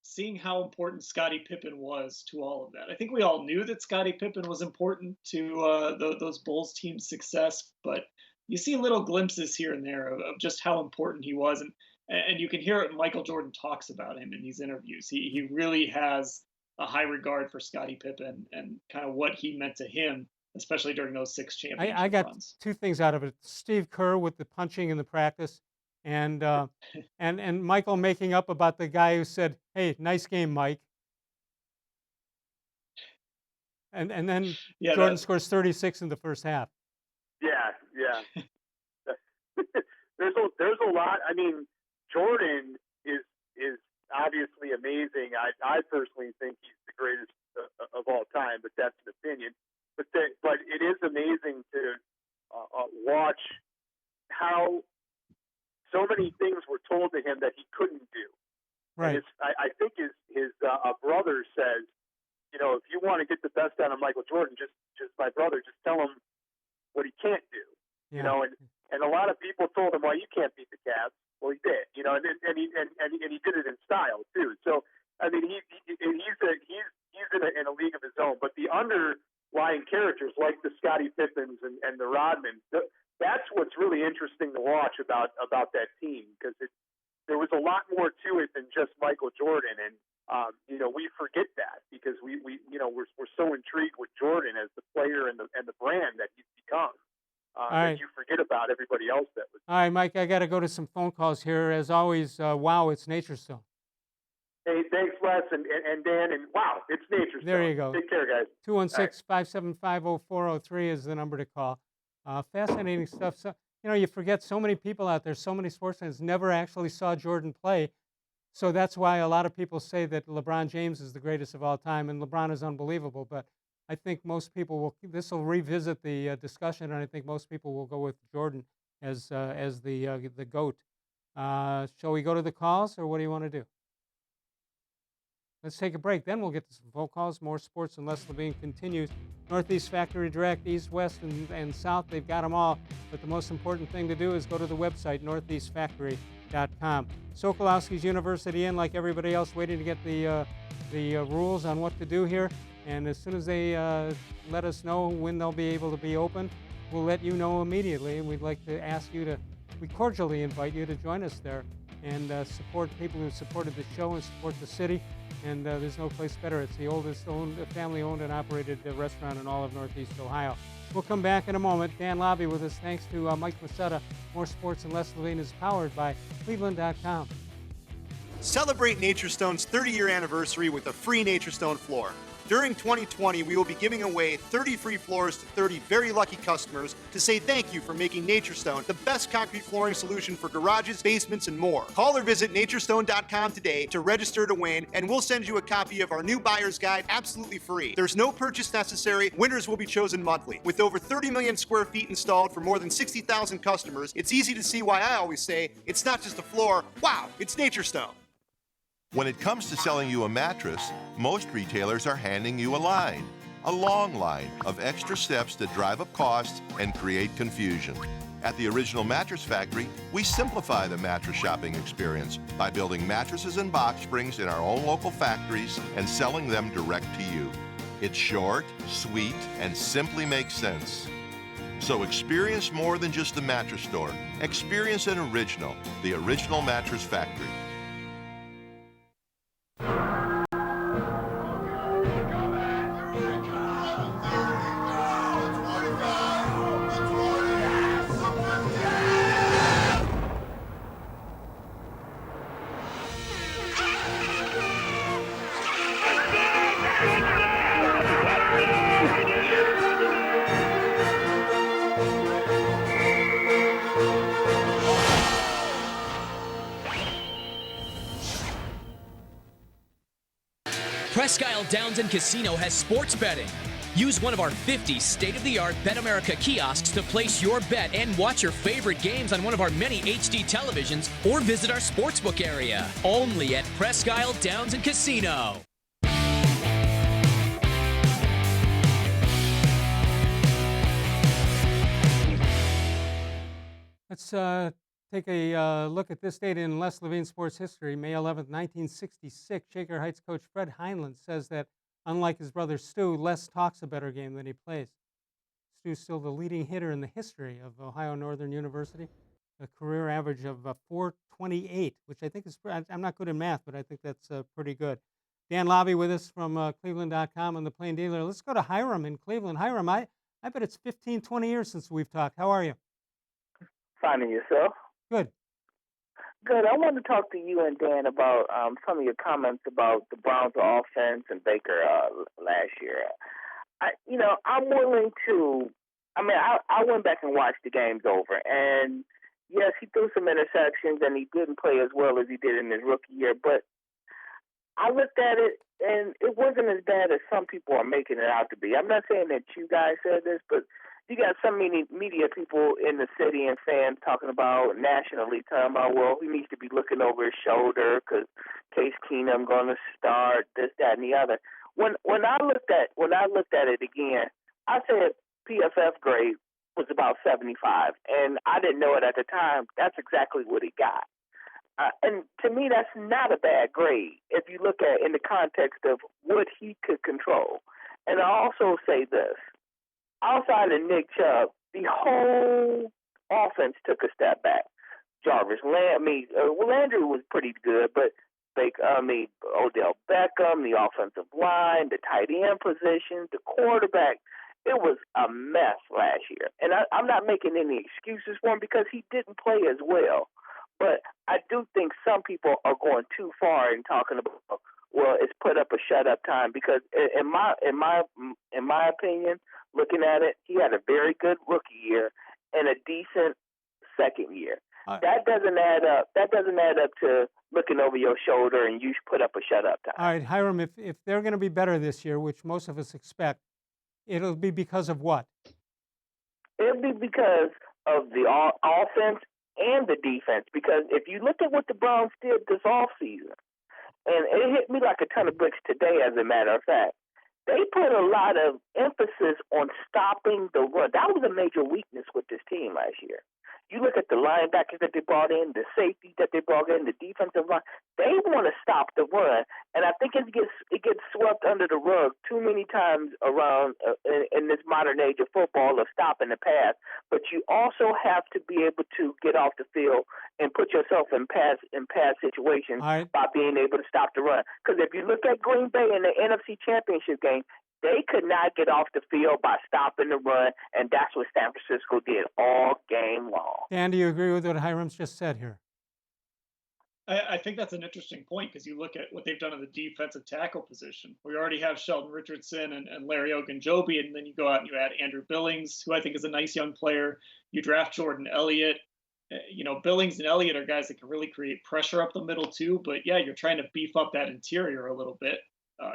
seeing how important Scottie Pippen was to all of that. I think we all knew that Scottie Pippen was important to those Bulls team's success, but you see little glimpses here and there of just how important he was, and you can hear it when Michael Jordan talks about him in these interviews. He really has a high regard for Scottie Pippen and kind of what he meant to him, especially during those 6 championship I got runs. 2 things out of it: Steve Kerr with the punching in the practice, and and Michael making up about the guy who said, "Hey, nice game, Mike." And then Yeah, Jordan scores 36 in the first half. Yeah. there's a lot. I mean, Jordan is obviously amazing. I personally think he's the greatest of all time, but that's an opinion. But it is amazing to watch how so many things were told to him that he couldn't do. Right. I think his brother says, you know, if you want to get the best out of Michael Jordan, just my brother, just tell him what he can't do. Yeah. You know, and a lot of people told him, well, you can't beat the Cavs. Well, he did. You know, and he did it in style too. So I mean, he's in a league of his own. But the underlying characters like the Scottie Pippens and the Rodmans, that's what's really interesting to watch about that team, because there was a lot more to it than just Michael Jordan, and you know, we forget that because we're so intrigued with Jordan as the player and the brand that he's become. That you forget about everybody else that was. All right, Mike, I got to go to some phone calls here. As always, wow, it's Nature Stone. Hey, thanks, Les and Dan, and wow, it's Nature Stone. There you go. Take care, guys. 216-575-0403 is the number to call. Fascinating stuff. So, you know, you forget so many people out there, so many sports fans never actually saw Jordan play. So that's why a lot of people say that LeBron James is the greatest of all time, and LeBron is unbelievable. But I think most people this will revisit the discussion, and I think most people will go with Jordan as the GOAT. Shall we go to the calls, or what do you want to do? Let's take a break. Then we'll get to some phone calls. More Sports and Les-levine continues. Northeast Factory Direct, East, West, and South. They've got them all. But the most important thing to do is go to the website, northeastfactory.com. Sokolowski's University in, like everybody else, waiting to get the rules on what to do here. And as soon as they let us know when they'll be able to be open, we'll let you know immediately. And we'd like to ask you we cordially invite you to join us there and support people who supported the show and support the city. And there's no place better. It's the oldest family-owned and operated restaurant in all of Northeast Ohio. We'll come back in a moment. Dan-labbe with us. Thanks to Mike Masetta. More Sports and Les-levine is powered by cleveland.com. Celebrate Nature Stone's 30-year anniversary with a free Nature Stone floor. During 2020, we will be giving away 30 free floors to 30 very lucky customers to say thank you for making Nature Stone the best concrete flooring solution for garages, basements, and more. Call or visit naturestone.com today to register to win, and we'll send you a copy of our new buyer's guide absolutely free. There's no purchase necessary. Winners will be chosen monthly. With over 30 million square feet installed for more than 60,000 customers, it's easy to see why I always say it's not just a floor. Wow, it's Nature Stone. When it comes to selling you a mattress, most retailers are handing you a line. A long line of extra steps that drive up costs and create confusion. At the Original Mattress Factory, we simplify the mattress shopping experience by building mattresses and box springs in our own local factories and selling them direct to you. It's short, sweet, and simply makes sense. So experience more than just a mattress store. Experience an original, the Original Mattress Factory. Presque Isle Downs and Casino has sports betting. Use one of our 50 state-of-the-art Bet America kiosks to place your bet and watch your favorite games on one of our many HD televisions or visit our sportsbook area. Only at Presque Isle Downs and Casino. Let's take a look at this date in Les-Levine sports history. May 11th, 1966, Shaker Heights coach Fred Heinlein says that, unlike his brother Stu, Les talks a better game than he plays. Stu's still the leading hitter in the history of Ohio Northern University, a career average of 428, which I think is, I'm not good in math, but I think that's pretty good. Dan-Labbe with us from cleveland.com and the Plain Dealer. Let's go to Hiram in Cleveland. Hiram, I bet it's 15, 20 years since we've talked. How are you? Finding yourself? Good. Good. I want to talk to you and Dan about some of your comments about the Browns' offense and Baker last year. I'm willing to. I went back and watched the games over, and yes, he threw some interceptions and he didn't play as well as he did in his rookie year. But I looked at it, and it wasn't as bad as some people are making it out to be. I'm not saying that you guys said this, but you got some media people in the city and fans talking about nationally, talking about, well, he needs to be looking over his shoulder because Case Keenum going to start this, that, and the other. When I looked at it again, I said PFF grade was about 75, and I didn't know it at the time. That's exactly what he got. And to me, that's not a bad grade if you look at it in the context of what he could control. And I also say this. Outside of Nick-Chubb, the whole offense took a step back. Jarvis-Landry, Landry was pretty good, but odell-beckham, the offensive line, the tight end position, the quarterback, it was a mess last year. And I'm not making any excuses for him because he didn't play as well. But I do think some people are going too far in talking about, well, it's put up a shut-up time because in my opinion, looking at it, he had a very good rookie year and a decent second year. That doesn't add up. That doesn't add up to looking over your shoulder and you put up a shut-up time. All right, Hiram, if they're going to be better this year, which most of us expect, it'll be because of what? It'll be because of the offense and the defense. Because if you look at what the Browns did this offseason, and it hit me like a ton of bricks today, as a matter of fact, they put a lot of emphasis on stopping the run. That was a major weakness with this team last year. You look at the linebackers that they brought in, the safety that they brought in, the defensive line. They want to stop the run, and I think it gets swept under the rug too many times around in this modern age of football of stopping the pass. But you also have to be able to get off the field and put yourself in pass situations by being able to stop the run. Because if you look at Green Bay in the NFC Championship game, they could not get off the field by stopping the run, and that's what San Francisco did all game long. Dan, do you agree with what Hiram's just said here? I think that's an interesting point because you look at what they've done in the defensive tackle position. We already have Sheldon Richardson and Larry Ogunjobi, and then you go out and you add Andrew Billings, who I think is a nice young player. You draft Jordan Elliott. Billings and Elliott are guys that can really create pressure up the middle too. But, yeah, you're trying to beef up that interior a little bit.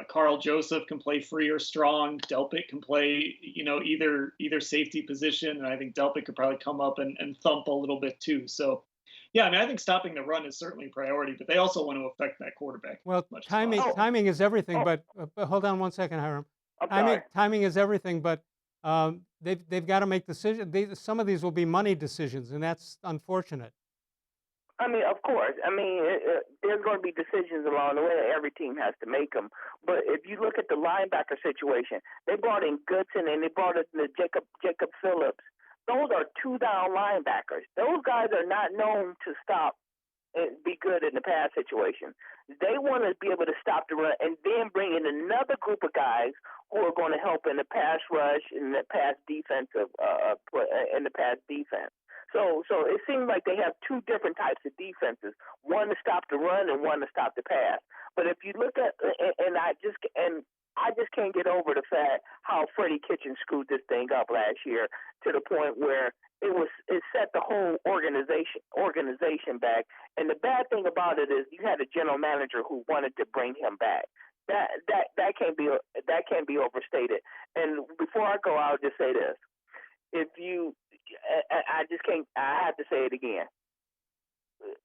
Carl Joseph can play free or strong. Delpit can play, either safety position, and I think Delpit could probably come up and thump a little bit too. So, yeah, I think stopping the run is certainly a priority, but they also want to affect that quarterback. Well, timing is everything, but hold on one second, Hiram. Timing is everything, but they've got to make decisions. Some of these will be money decisions, and that's unfortunate. I mean, of course. I mean, there's going to be decisions along the way. Every team has to make them. But if you look at the linebacker situation, they brought in Goodson and they brought in Jacob Phillips. Those are two-down linebackers. Those guys are not known to stop and be good in the pass situation. They want to be able to stop the run and then bring in another group of guys who are going to help in the pass rush and the pass defensive in the pass defense. So it seems like they have two different types of defenses: one to stop the run and one to stop the pass. But if you look at I just can't get over the fact how Freddie Kitchens screwed this thing up last year to the point where it set the whole organization back. And the bad thing about it is you had a general manager who wanted to bring him back. That can't be overstated. And before I go, I'll just say this: I have to say it again.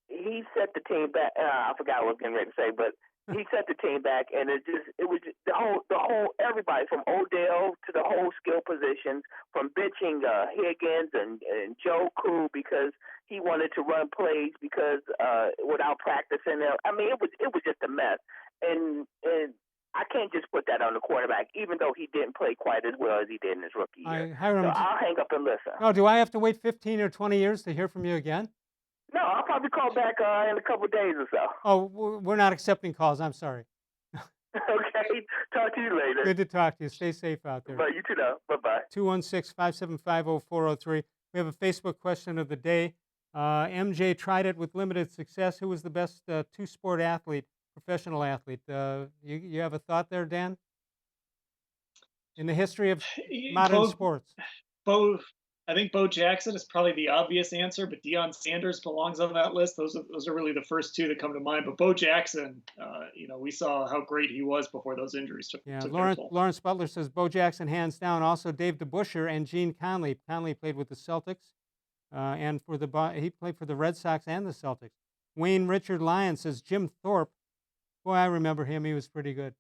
He set the team back. I forgot what I was getting ready to say, but he set the team back, and it was the whole everybody from Odell to the whole skill positions, from benching Higgins and Joe Cool because he wanted to run plays because without practicing. I mean, it was just a mess, and I can't just put that on the quarterback, even though he didn't play quite as well as he did in his rookie year. So I'll hang up and listen. Oh, do I have to wait 15 or 20 years to hear from you again? No, I'll probably call back in a couple of days or so. Oh, we're not accepting calls. I'm sorry. Okay. Talk to you later. Good to talk to you. Stay safe out there. Bye. You too, though. Bye-bye. 216-575-0403. We have a Facebook question of the day. MJ tried it with limited success. Who was the best two-sport athlete, professional athlete? You have a thought there, Dan? In the history of modern sports. I think Bo Jackson is probably the obvious answer, but Deion Sanders belongs on that list. Those are really the first two that come to mind. But Bo Jackson, we saw how great he was before those injuries took their toll. Lawrence Butler says Bo Jackson hands down. Also Dave DeBusschere and Gene Conley. Conley played with the Celtics, and he played for the Red Sox and the Celtics. Wayne Richard Lyon says Jim Thorpe. Boy, I remember him. He was pretty good.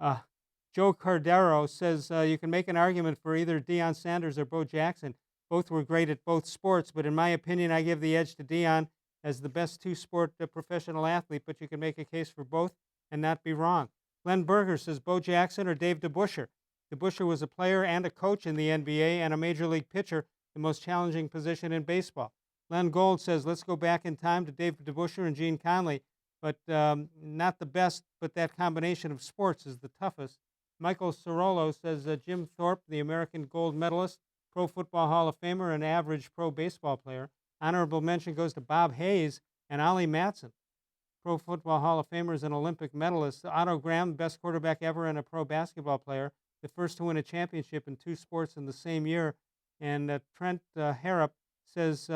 Joe Cardero says you can make an argument for either Deion Sanders or Bo Jackson. Both were great at both sports, but in my opinion, I give the edge to Deion as the best two-sport professional athlete, but you can make a case for both and not be wrong. Glenn Berger says Bo Jackson or Dave DeBusschere. DeBusschere was a player and a coach in the NBA and a major league pitcher, the most challenging position in baseball. Len Gold says let's go back in time to Dave DeBusschere and Gene Conley, but not the best, but that combination of sports is the toughest. Michael Sorolo says Jim Thorpe, the American gold medalist, Pro Football Hall of Famer, and average pro baseball player. Honorable mention goes to Bob Hayes and Ollie Matson, Pro Football Hall of Famers and Olympic medalists. Otto Graham, best quarterback ever and a pro basketball player, the first to win a championship in two sports in the same year. And Trent Harrop says,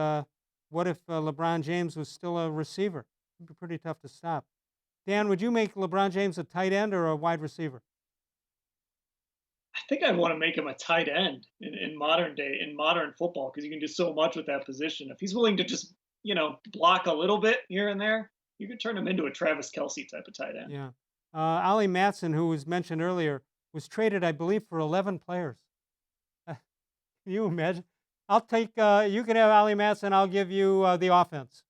what if LeBron James was still a receiver? It would be pretty tough to stop. Dan, would you make LeBron James a tight end or a wide receiver? I think I'd want to make him a tight end in modern football, because you can do so much with that position. If he's willing to just, block a little bit here and there, you could turn him into a Travis Kelce type of tight end. Yeah. Ollie Matson, who was mentioned earlier, was traded, I believe, for 11 players. Can you imagine? I'll take, you can have Ollie Matson, I'll give you the offense.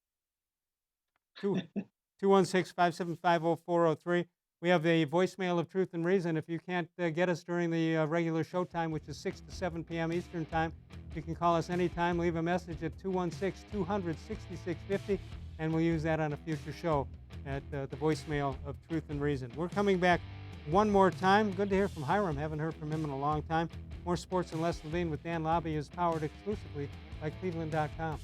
216-575-0403. We have a voicemail of Truth and Reason. If you can't get us during the regular show time, which is 6 to 7 p.m. Eastern Time, you can call us anytime. Leave a message at 216-200-6650, and we'll use that on a future show at the voicemail of Truth and Reason. We're coming back one more time. Good to hear from Hiram. Haven't heard from him in a long time. More Sports and Les-levine with Dan-labbe is powered exclusively by cleveland.com.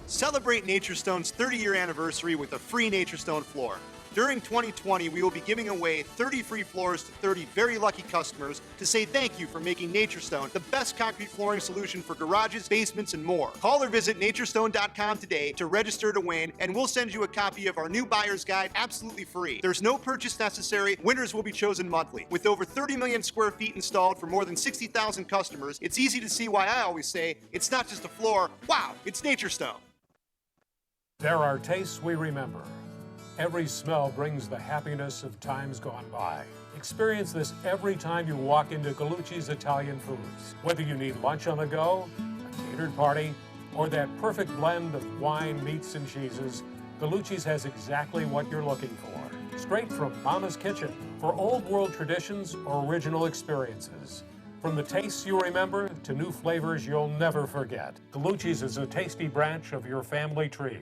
Celebrate Naturestone's 30-year anniversary with a free Naturestone floor. During 2020, we will be giving away 30 free floors to 30 very lucky customers to say thank you for making Naturestone the best concrete flooring solution for garages, basements, and more. Call or visit naturestone.com today to register to win, and we'll send you a copy of our new buyer's guide absolutely free. There's no purchase necessary. Winners will be chosen monthly. With over 30 million square feet installed for more than 60,000 customers, it's easy to see why I always say it's not just a floor. Wow, it's Naturestone. There are tastes we remember. Every smell brings the happiness of times gone by. Experience this every time you walk into Gallucci's Italian Foods. Whether you need lunch on the go, a catered party, or that perfect blend of wine, meats, and cheeses, Gallucci's has exactly what you're looking for. Straight from Mama's kitchen for old world traditions or original experiences. From the tastes you remember to new flavors you'll never forget. Gallucci's is a tasty branch of your family tree.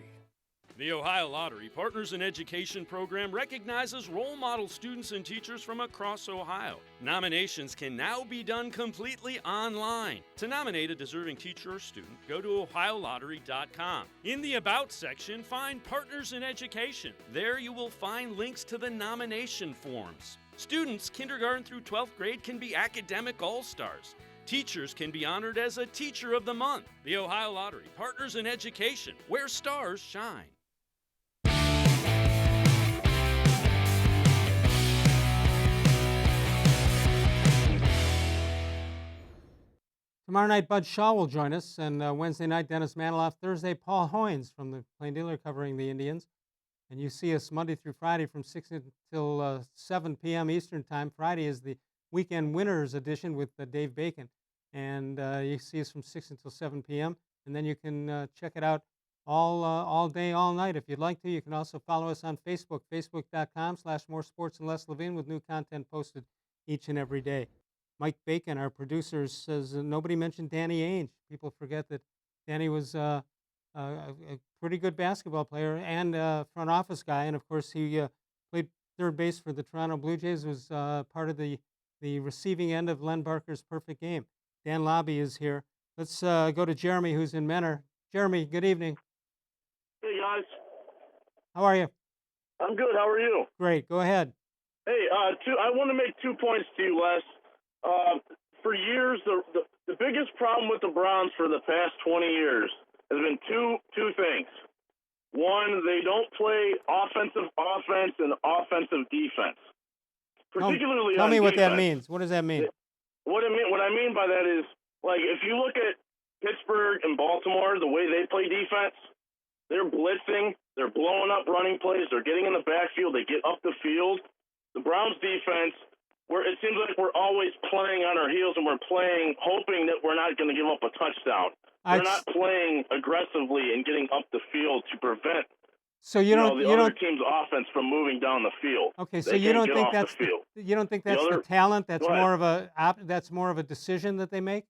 The Ohio Lottery Partners in Education program recognizes role model students and teachers from across Ohio. Nominations can now be done completely online. To nominate a deserving teacher or student, go to ohiolottery.com. In the About section, find Partners in Education. There you will find links to the nomination forms. Students kindergarten through 12th grade can be academic all-stars. Teachers can be honored as a Teacher of the Month. The Ohio Lottery Partners in Education, where stars shine. Tomorrow night, Bud Shaw will join us, and Wednesday night, Dennis Maniloff. Thursday, Paul Hoynes from the Plain Dealer covering the Indians. And you see us Monday through Friday from 6 until 7 p.m. Eastern Time. Friday is the Weekend Winners edition with Dave Bacon. And you see us from 6 until 7 p.m. And then you can check it out all day, all night if you'd like to. You can also follow us on Facebook, facebook.com/more-sports-and-les-levine with new content posted each and every day. Mike Bacon, our producer, says nobody mentioned Danny Ainge. People forget that Danny was a pretty good basketball player and front office guy. And, of course, he played third base for the Toronto Blue Jays, was part of the receiving end of Len Barker's perfect game. Dan-labbe is here. Let's go to Jeremy, who's in Menor. Jeremy, good evening. Hey, guys. How are you? I'm good. How are you? Great. Go ahead. Hey, I want to make 2 points to you, Les. For years, the biggest problem with the Browns for the past 20 years has been two things. One, they don't play offensive offense and offensive defense. Particularly Tell on me what defense. that means. What does that mean? What I mean by that is, like, if you look at Pittsburgh and Baltimore, the way they play defense, they're blitzing, they're blowing up running plays, they're getting in the backfield, they get up the field. The Browns defense, it seems like we're always playing on our heels, and we're playing hoping that we're not going to give up a touchdown. We're not playing aggressively and getting up the field to prevent the other team's offense from moving down the field. Okay, so They you can't don't get think off that's the field. you don't think that's The the other- talent? That's Go ahead. more of a decision that they make.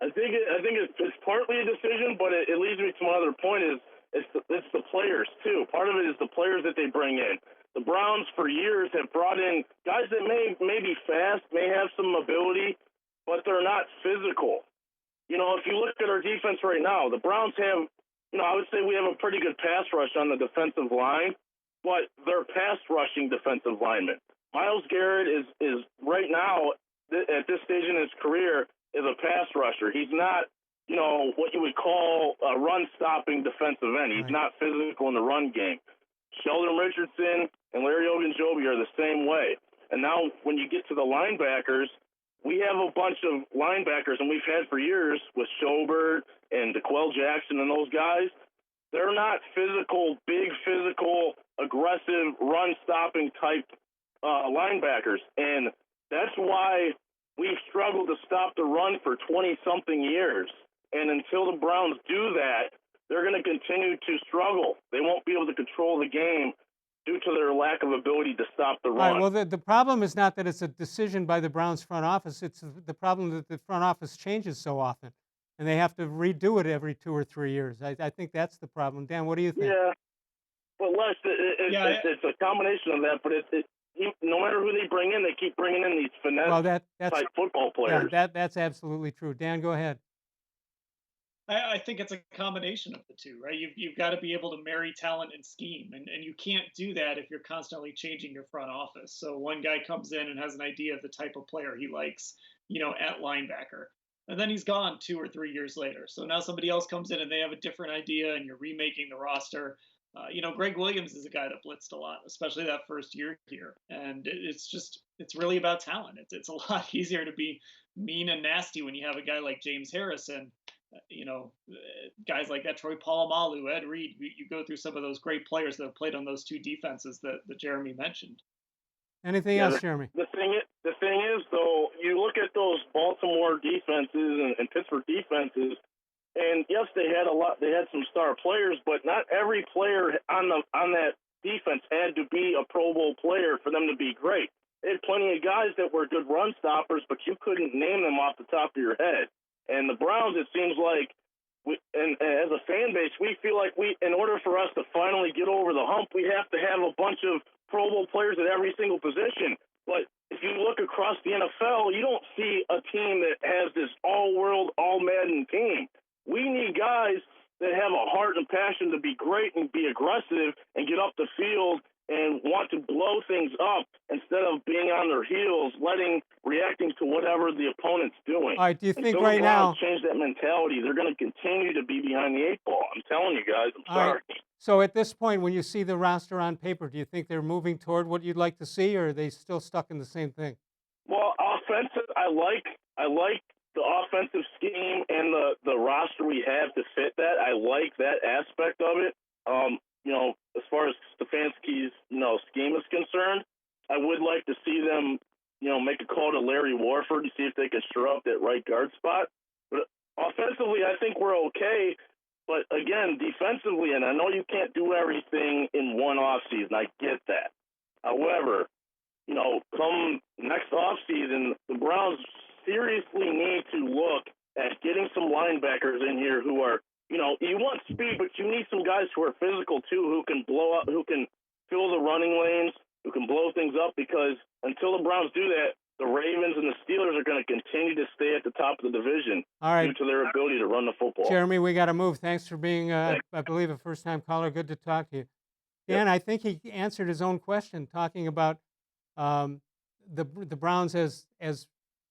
I think it's partly a decision, but it leads me to my other point is it's the players too. Part of it is the players that they bring in. The Browns for years have brought in guys that may be fast, may have some ability, but they're not physical. If you look at our defense right now, the Browns have, I would say we have a pretty good pass rush on the defensive line, but they're pass rushing defensive linemen. Myles Garrett is right now at this stage in his career is a pass rusher. He's not, what you would call a run-stopping defensive end. He's not physical in the run game. Sheldon Richardson and Larry Ogunjobi are the same way. And now when you get to the linebackers, we have a bunch of linebackers, and we've had for years with Schobert and DeQuell Jackson and those guys. They're not big physical, aggressive, run-stopping type linebackers. And that's why we've struggled to stop the run for 20-something years. And until the Browns do that, they're going to continue to struggle. They won't be able to control the game due to their lack of ability to stop the run. All right, well, the problem is not that it's a decision by the Browns front office. It's the problem that the front office changes so often, and they have to redo it every 2 or 3 years. I think that's the problem. Dan, what do you think? Yeah, but Les, it's a combination of that, but no matter who they bring in, they keep bringing in these finesse-type football players. Yeah, that's absolutely true. Dan, go ahead. I think it's a combination of the two, right? You've got to be able to marry talent and scheme, and you can't do that if you're constantly changing your front office. So one guy comes in and has an idea of the type of player he likes, at linebacker, and then he's gone 2 or 3 years later. So now somebody else comes in and they have a different idea, and you're remaking the roster. Greg Williams is a guy that blitzed a lot, especially that first year here, and it's really about talent. It's a lot easier to be mean and nasty when you have a guy like James Harrison guys like that, Troy Polamalu, Ed Reed. You go through some of those great players that have played on those two defenses that Jeremy mentioned. Anything else, Jeremy? The thing is, though, you look at those Baltimore defenses and Pittsburgh defenses, and yes, they had some star players, but not every player on that defense had to be a Pro Bowl player for them to be great. They had plenty of guys that were good run stoppers, but you couldn't name them off the top of your head. And the Browns, it seems like, and as a fan base, we feel like in order for us to finally get over the hump, we have to have a bunch of Pro Bowl players at every single position. But if you look across the NFL, you don't see a team that has this all-world, all-Madden team. We need guys that have a heart and passion to be great and be aggressive and get up the field and want to blow things up instead of being on their heels, reacting to whatever the opponent's doing. All right, do you think Until right the Browns now change that mentality, they're going to continue to be behind the eight ball. I'm telling you guys, I'm sorry. Right. So at this point, when you see the roster on paper, do you think they're moving toward what you'd like to see, or are they still stuck in the same thing? Well, offensive, I like the offensive scheme and the roster we have to fit that. I like that aspect of it. As far as Stefanski's, scheme is concerned, I would like to see them, make a call to Larry Warford to see if they can stir up that right guard spot. But offensively, I think we're okay. But again, defensively, and I know you can't do everything in one offseason. I get that. However, come next offseason, the Browns seriously need to look at getting some linebackers in here who are, you want speed, but you need some guys who are physical too, who can blow up, who can fill the running lanes, who can blow things up, because until the Browns do that, the Ravens and the Steelers are going to continue to stay at the top of the division due to their ability to run the football. Jeremy, we got to move. Thanks for being, I believe, a first-time caller. Good to talk to you. Dan, I think he answered his own question, talking about the Browns as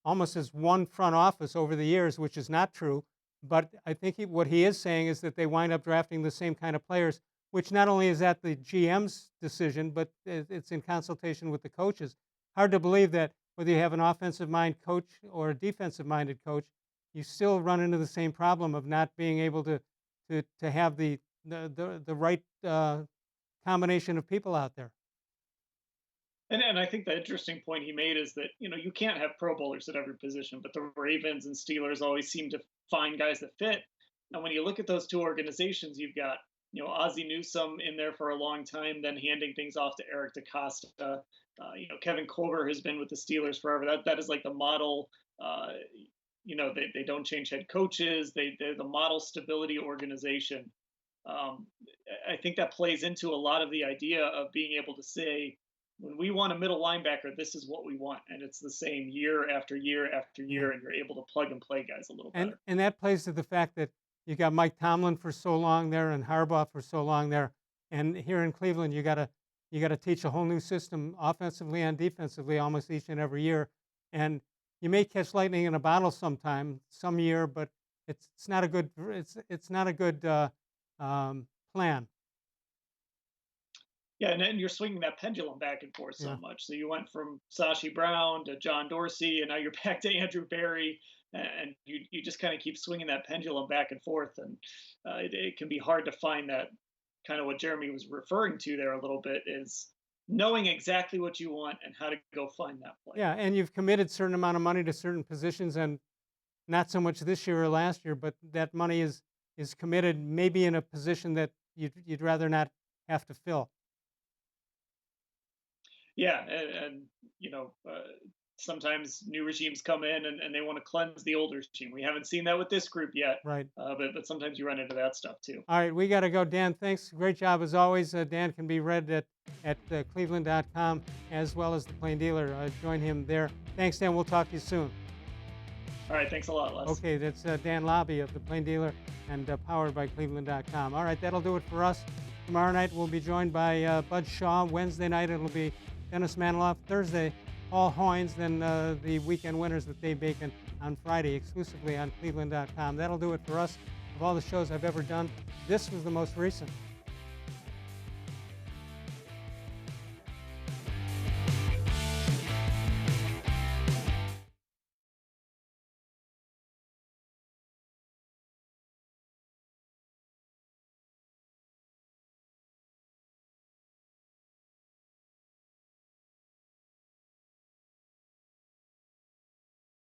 almost as one front office over the years, which is not true. But I think what he is saying is that they wind up drafting the same kind of players, which not only is that the GM's decision, but it's in consultation with the coaches. Hard to believe that whether you have an offensive-minded coach or a defensive-minded coach, you still run into the same problem of not being able to have the right combination of people out there. And I think the interesting point he made is that, you can't have Pro Bowlers at every position, but the Ravens and Steelers always seem to find guys that fit. Now, when you look at those two organizations, you've got, Ozzie Newsome in there for a long time, then handing things off to Eric DeCosta. Kevin Colbert has been with the Steelers forever. That is like the model. They don't change head coaches. They're the model stability organization. I think that plays into a lot of the idea of being able to say, when we want a middle linebacker, this is what we want. And it's the same year after year after year, and you're able to plug and play guys a little better. And that plays to the fact that you got Mike Tomlin for so long there and Harbaugh for so long there. And here in Cleveland, you got to teach a whole new system offensively and defensively almost each and every year. And you may catch lightning in a bottle some year, but it's not a good plan. Yeah, and you're swinging that pendulum back and forth so much. So you went from Sashi Brown to John Dorsey, and now you're back to Andrew Berry, and you just kind of keep swinging that pendulum back and forth, and it can be hard to find that kind of what Jeremy was referring to there a little bit, is knowing exactly what you want and how to go find that play. Yeah, and you've committed a certain amount of money to certain positions, and not so much this year or last year, but that money is committed maybe in a position that you'd rather not have to fill. Yeah, and sometimes new regimes come in and they want to cleanse the older regime. We haven't seen that with this group yet, right? But sometimes you run into that stuff too. All right, we got to go. Dan, thanks. Great job as always. Dan can be read at cleveland.com as well as the Plain Dealer. Join him there. Thanks, Dan. We'll talk to you soon. All right, thanks a lot, Les. Okay, that's dan-labbe of the Plain Dealer and powered by cleveland.com. All right, that'll do it for us. Tomorrow night we'll be joined by Bud Shaw. Wednesday night it'll be Dennis Maniloff. Thursday, Paul Hoynes. Then the weekend winners with Dave Bacon on Friday, exclusively on cleveland.com. That'll do it for us. Of all the shows I've ever done, this was the most recent.